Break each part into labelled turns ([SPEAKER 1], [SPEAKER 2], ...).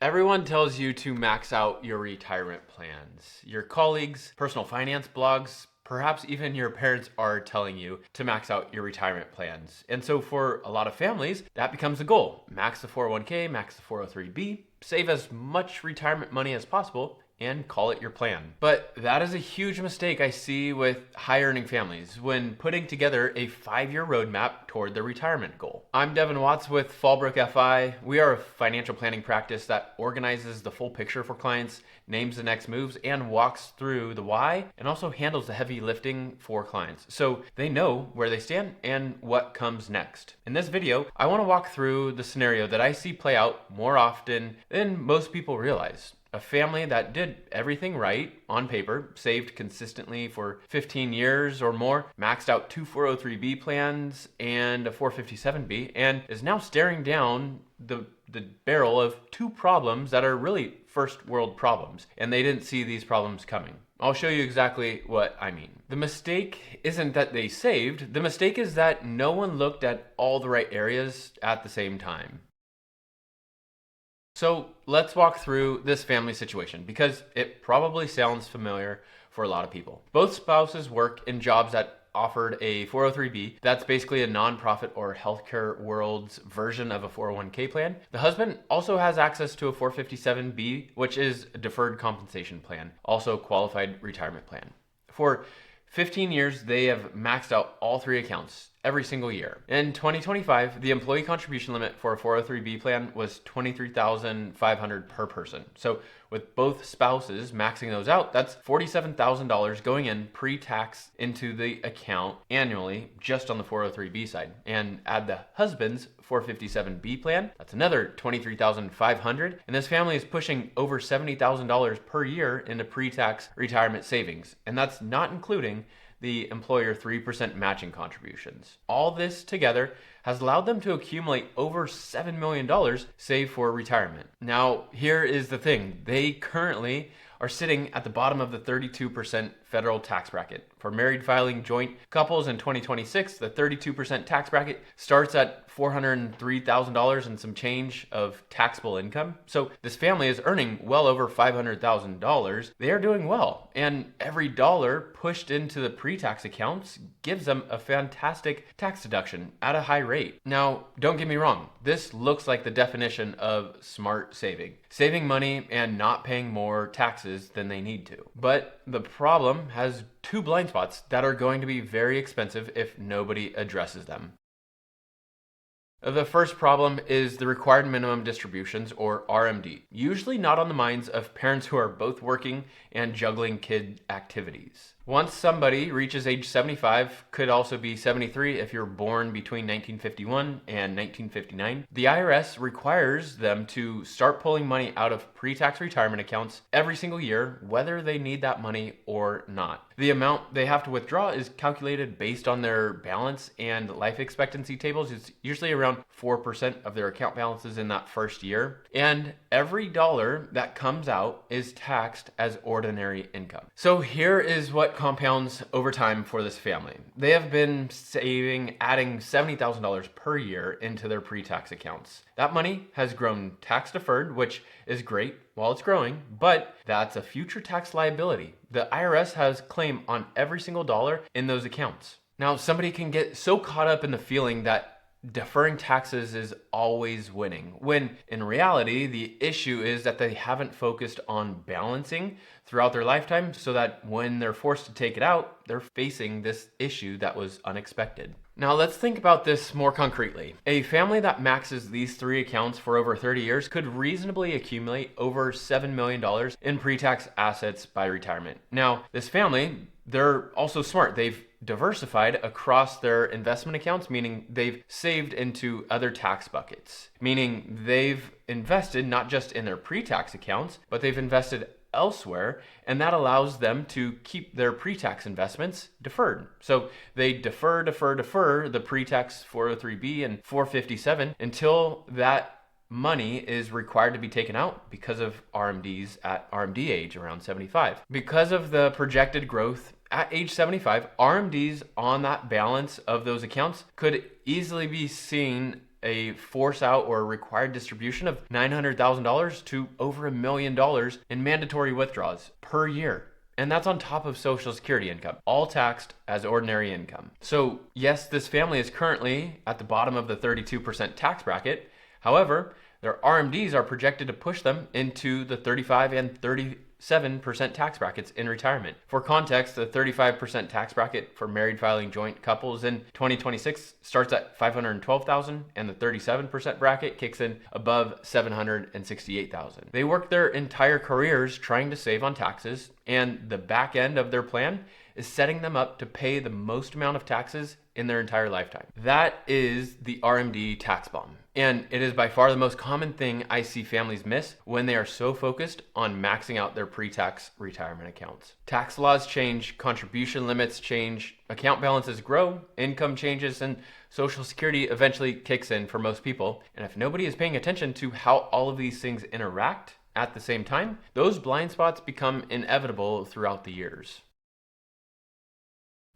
[SPEAKER 1] Everyone tells you to max out your retirement plans. Your colleagues, personal finance blogs, perhaps even your parents are telling you to max out your retirement plans. And so for a lot of families, that becomes the goal. Max the 401k, max the 403b, save as much retirement money as possible, and call it your plan. But that is a huge mistake I see with high earning families when putting together a 5-year roadmap toward their retirement goal. I'm Devin Watts with Fallbrook FI. We are a financial planning practice that organizes the full picture for clients, names the next moves, and walks through the why, and also handles the heavy lifting for clients so they know where they stand and what comes next. In this video, I want to walk through the scenario that I see play out more often than most people realize. A family that did everything right on paper, saved consistently for 15 years or more, maxed out 2 403b plans and a 457b, and is now staring down the barrel of two problems that are really first world problems, and they didn't see these problems coming. I'll show you exactly what I mean. The mistake isn't that they saved, the mistake is that no one looked at all the right areas at the same time. So let's walk through this family situation because it probably sounds familiar for a lot of people. Both spouses work in jobs that offered a 403b. That's basically a nonprofit or healthcare world's version of a 401k plan. The husband also has access to a 457b, which is a deferred compensation plan, also qualified retirement plan. For 15 years, they have maxed out all three accounts every single year. In 2025, the employee contribution limit for a 403b plan was $23,500 per person. So with both spouses maxing those out, that's $47,000 going in pre-tax into the account annually just on the 403b side. And add the husband's 457b plan, that's another $23,500. And this family is pushing over $70,000 per year into pre-tax retirement savings. And that's not including the employer 3% matching contributions. All this together has allowed them to accumulate over $7 million saved for retirement. Now, here is the thing. They currently are sitting at the bottom of the 32% federal tax bracket. For married filing joint couples in 2026, the 32% tax bracket starts at $403,000 and some change of taxable income. So this family is earning well over $500,000. They are doing well. And every dollar pushed into the pre-tax accounts gives them a fantastic tax deduction at a high rate. Now, don't get me wrong. This looks like the definition of smart saving. Saving money and not paying more taxes than they need to. But the problem has two blind spots that are going to be very expensive if nobody addresses them. The first problem is the required minimum distributions, or RMD, usually not on the minds of parents who are both working and juggling kid activities. Once somebody reaches age 75, could also be 73 if you're born between 1951 and 1959, the IRS requires them to start pulling money out of pre-tax retirement accounts every single year, whether they need that money or not. The amount they have to withdraw is calculated based on their balance, and life expectancy tables is usually around 4% of their account balances in that first year. And every dollar that comes out is taxed as ordinary income. So here is what compounds over time for this family. They have been adding $70,000 per year into their pre-tax accounts. That money has grown tax deferred, which is great while it's growing, but that's a future tax liability. The IRS has claim on every single dollar in those accounts. Now, somebody can get so caught up in the feeling that deferring taxes is always winning, when in reality, the issue is that they haven't focused on balancing throughout their lifetime so that when they're forced to take it out, they're facing this issue that was unexpected. Now let's think about this more concretely. A family that maxes these three accounts for over 30 years could reasonably accumulate over $7 million in pre-tax assets by retirement. Now, this family, they're also smart. They've diversified across their investment accounts, meaning they've saved into other tax buckets, meaning they've invested not just in their pre-tax accounts, but they've invested elsewhere, and that allows them to keep their pre-tax investments deferred. So they defer the pre-tax 403b and 457 until that money is required to be taken out because of RMDs at RMD age around 75. Because of the projected growth at age 75, RMDs on that balance of those accounts could easily be seen a force out or required distribution of $900,000 to over $1 million in mandatory withdrawals per year. And that's on top of Social Security income, all taxed as ordinary income. So yes, this family is currently at the bottom of the 32% tax bracket. However, their RMDs are projected to push them into the 35 and 37% tax brackets in retirement. For context, the 35% tax bracket for married filing joint couples in 2026 starts at $512,000, and the 37% bracket kicks in above $768,000. They work their entire careers trying to save on taxes, and the back end of their plan is setting them up to pay the most amount of taxes in their entire lifetime. That is the RMD tax bomb. And it is by far the most common thing I see families miss when they are so focused on maxing out their pre-tax retirement accounts. Tax laws change, contribution limits change, account balances grow, income changes, and Social Security eventually kicks in for most people. And if nobody is paying attention to how all of these things interact at the same time, those blind spots become inevitable throughout the years.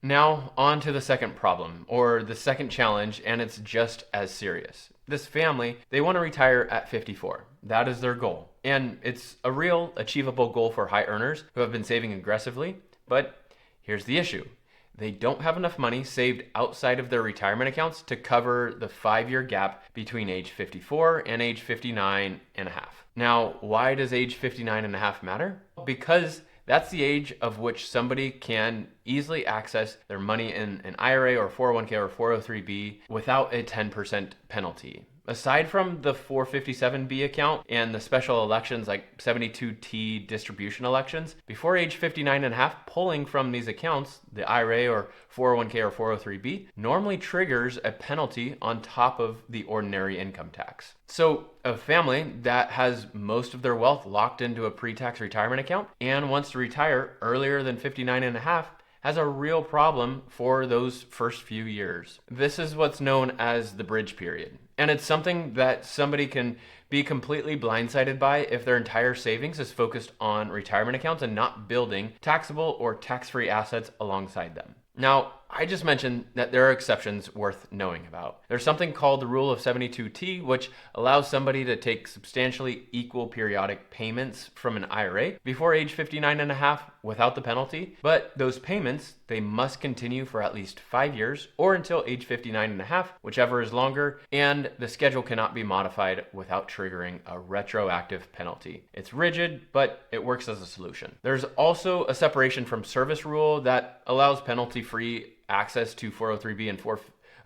[SPEAKER 1] Now, on to the second problem, or the second challenge, and it's just as serious. This family, they want to retire at 54. That is their goal. And it's a real achievable goal for high earners who have been saving aggressively. But here's the issue. They don't have enough money saved outside of their retirement accounts to cover the 5-year gap between age 54 and age 59 and a half. Now, why does age 59 and a half matter? Because that's the age of which somebody can easily access their money in an IRA or 401k or 403b without a 10% penalty. Aside from the 457B account and the special elections like 72T distribution elections, before age 59 and a half, pulling from these accounts, the IRA or 401k or 403B, normally triggers a penalty on top of the ordinary income tax. So a family that has most of their wealth locked into a pre-tax retirement account and wants to retire earlier than 59 and a half has a real problem for those first few years. This is what's known as the bridge period. And it's something that somebody can be completely blindsided by if their entire savings is focused on retirement accounts and not building taxable or tax-free assets alongside them. Now, I just mentioned that there are exceptions worth knowing about. There's something called the rule of 72T, which allows somebody to take substantially equal periodic payments from an IRA before age 59 and a half without the penalty. But those payments, they must continue for at least 5 years or until age 59 and a half, whichever is longer, and the schedule cannot be modified without triggering a retroactive penalty. It's rigid, but it works as a solution. There's also a separation from service rule that allows penalty-free access to 403b and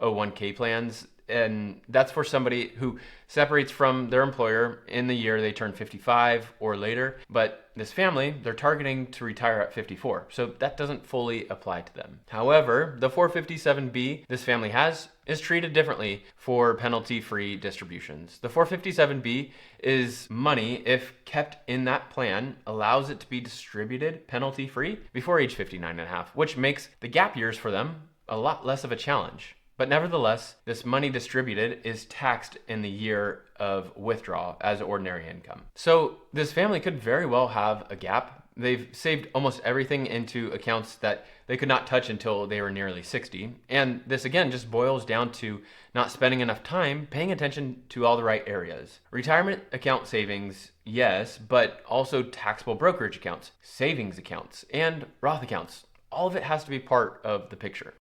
[SPEAKER 1] 401k plans, and that's for somebody who separates from their employer in the year they turn 55 or later. But this family, they're targeting to retire at 54, so that doesn't fully apply to them. However, the 457b this family has is treated differently for penalty-free distributions. The 457b is money, if kept in that plan, allows it to be distributed penalty-free before age 59 and a half, which makes the gap years for them a lot less of a challenge. But nevertheless, this money distributed is taxed in the year of withdrawal as ordinary income. So this family could very well have a gap. They've saved almost everything into accounts that they could not touch until they were nearly 60. And this again just boils down to not spending enough time paying attention to all the right areas. Retirement account savings, yes, but also taxable brokerage accounts, savings accounts, and Roth accounts. All of it has to be part of the picture.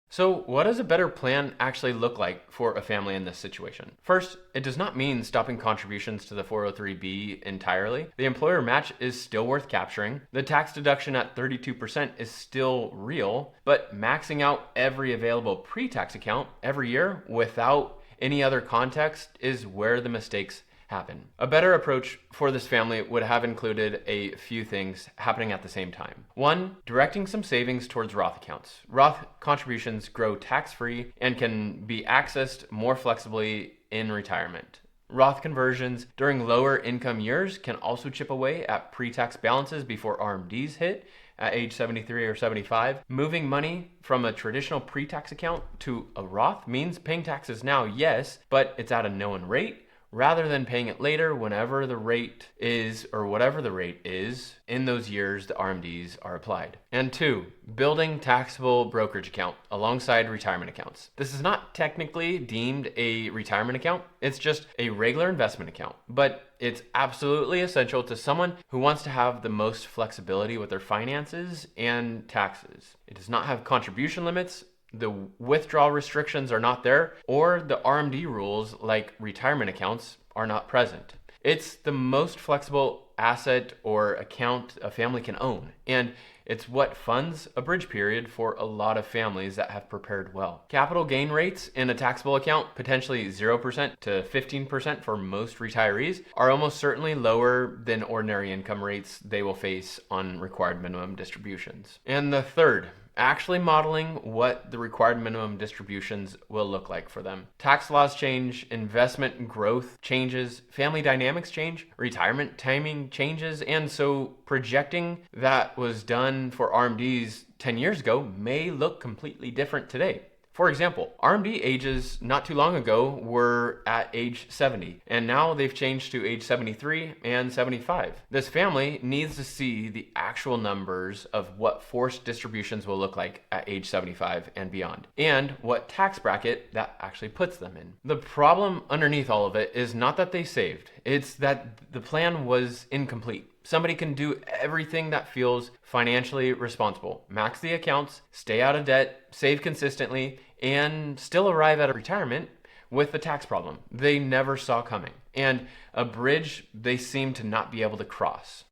[SPEAKER 1] So what does a better plan actually look like for a family in this situation? First, it does not mean stopping contributions to the 403b entirely. The employer match is still worth capturing. The tax deduction at 32% is still real, but maxing out every available pre-tax account every year without any other context is where the mistakes happen. A better approach for this family would have included a few things happening at the same time. One, directing some savings towards Roth accounts. Roth contributions grow tax-free and can be accessed more flexibly in retirement. Roth conversions during lower income years can also chip away at pre-tax balances before RMDs hit at age 73 or 75. Moving money from a traditional pre-tax account to a Roth means paying taxes now, yes, but it's at a known rate, rather than paying it later whenever the rate is, or whatever the rate is in those years the RMDs are applied. And 2, building taxable brokerage account alongside retirement accounts. This is not technically deemed a retirement account. It's just a regular investment account, but it's absolutely essential to someone who wants to have the most flexibility with their finances and taxes. It does not have contribution limits. The withdrawal restrictions are not there, or the RMD rules like retirement accounts are not present. It's the most flexible asset or account a family can own, and it's what funds a bridge period for a lot of families that have prepared well. Capital gain rates in a taxable account, potentially 0% to 15% for most retirees, are almost certainly lower than ordinary income rates they will face on required minimum distributions. And the third, actually modeling what the required minimum distributions will look like for them. Tax laws change, investment growth changes, family dynamics change, retirement timing changes, and so projecting that was done for RMDs 10 years ago may look completely different today. For example, RMD ages not too long ago were at age 70, and now they've changed to age 73 and 75. This family needs to see the actual numbers of what forced distributions will look like at age 75 and beyond, and what tax bracket that actually puts them in. The problem underneath all of it is not that they saved, it's that the plan was incomplete. Somebody can do everything that feels financially responsible, max the accounts, stay out of debt, save consistently, and still arrive at a retirement with the tax problem they never saw coming, and a bridge they seem to not be able to cross.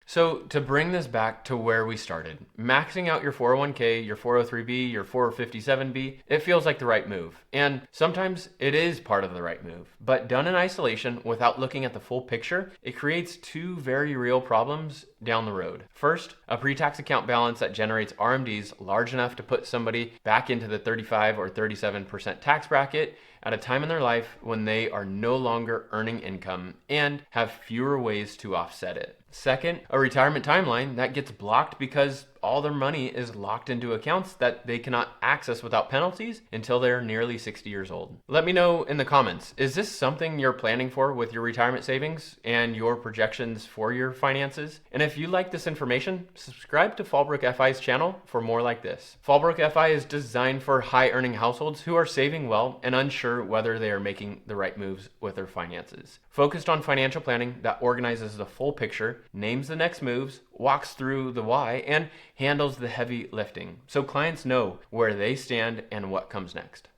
[SPEAKER 1] So to bring this back to where we started, maxing out your 401k, your 403b, your 457b, it feels like the right move. And sometimes it is part of the right move. But done in isolation without looking at the full picture, it creates 2 very real problems down the road. First, a pre-tax account balance that generates RMDs large enough to put somebody back into the 35 or 37% tax bracket at a time in their life when they are no longer earning income and have fewer ways to offset it. Second, a retirement timeline that gets blocked because all their money is locked into accounts that they cannot access without penalties until they're nearly 60 years old. Let me know in the comments, is this something you're planning for with your retirement savings and your projections for your finances? And if you like this information, subscribe to Fallbrook FI's channel for more like this. Fallbrook FI is designed for high-earning households who are saving well and unsure whether they are making the right moves with their finances. Focused on financial planning that organizes the full picture, names the next moves, walks through the why, and handles the heavy lifting so clients know where they stand and what comes next.